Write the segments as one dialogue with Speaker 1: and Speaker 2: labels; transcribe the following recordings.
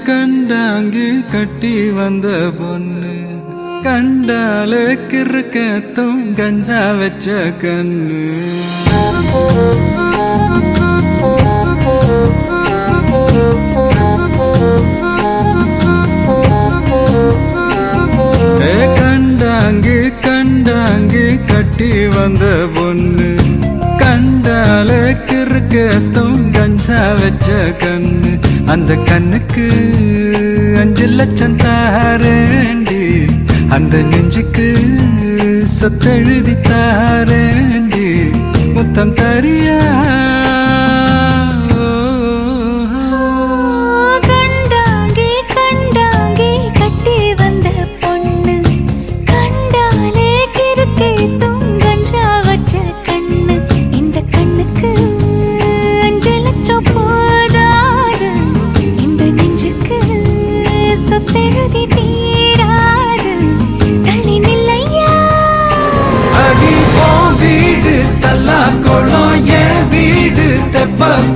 Speaker 1: கண்டாங்கி கட்டி வந்த பொண்ணு கண்டாலே கிறுக்கத்தும் கஞ்சா வச்ச கண்ணு கண்டாங்கி கட்டி வந்த பொண்ணு கண்டாலே கிறுக்கத்தும் கஞ்சா வச்ச கண்ணு அந்த கண்ணுக்கு 5 லட்சம் தாரேண்டி அந்த நெஞ்சுக்கு சொத்தெழுதி தாரேண்டி முத்தம் தரியா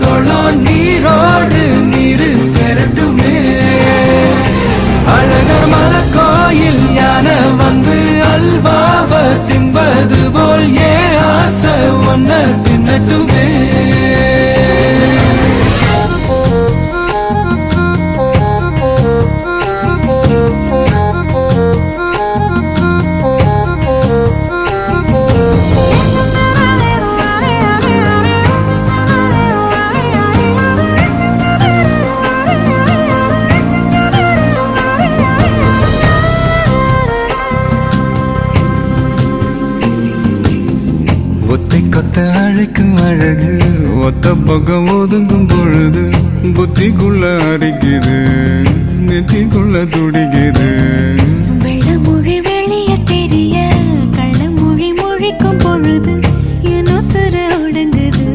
Speaker 1: குளம் நீரோடு நீரு செரட்டுமே அழகர் மலை கோயில் யானை வந்து அல்வாவ தின்பது போல் ஏ ஆசை ஒன்ன தின்னட்டுமே கொத்த அழைக்கும் அழகு ஒத்த பக்கம் ஒதுங்கும் பொழுது புத்திக்குள்ள அரிக்குது நெத்திக்குள்ள துடிக்குது
Speaker 2: வெள்ளமொழி வெளிய தெரிய கள்ளமொழி மொழிக்கும் பொழுது ஏனோ சிற ஒடுங்குது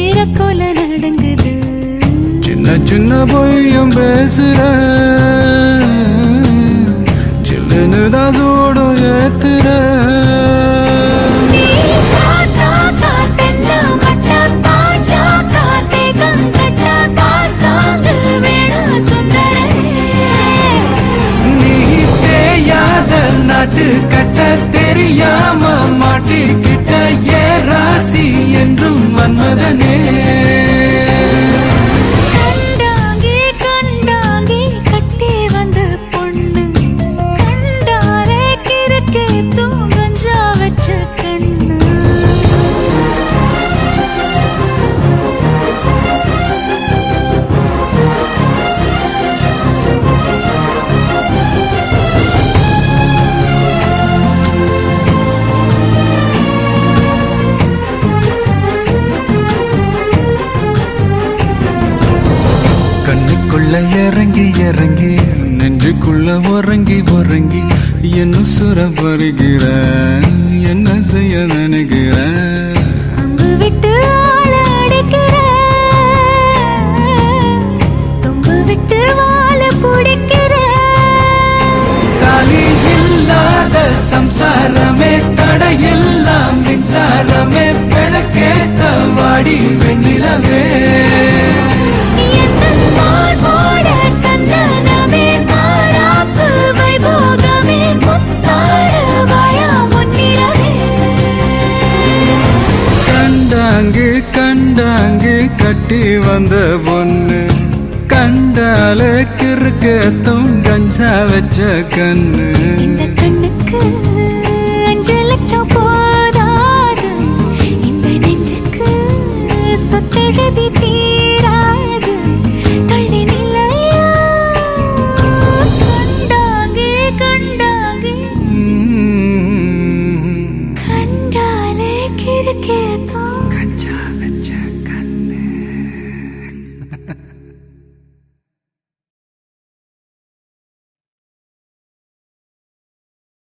Speaker 2: இறக்கோல நடங்குது
Speaker 1: சின்ன சின்ன பொய்யும் பேசுற சில்லுன்னுதான் சூடும் ஏத்துற கட்ட தெரியாம மாட்டிக்கிட்ட ஏ ராசி என்றும் வன்மதனே
Speaker 2: கண்டாங்கி கட்டி வந்த பொண்ணு கண்டாலே கிறுக்கே தூங்கஞ்சா வச்ச கண்ணு கண்ணுக்குள்ள இறங்கி இறங்கி நெஞ்சுக்குள்ள உறங்கி உறங்கி என்ன சுர பருகிற என்ன செய்ய நினைக்கிற அங்கு விட்டு ஆள அடிக்கிற தொம்பு விட்டு வாழ பிடிக்கிற
Speaker 1: தாலி இல்லாத சம்சாரமே தடையெல்லாம் மின்சாரமே பிழக்கேத்த வாடி வெண்ணிலவே கண்டாங்கி கட்டி வந்த பொண்ணு கண்டாலே கிறுக்கத்தும் கஞ்சா வச்ச கண்ணு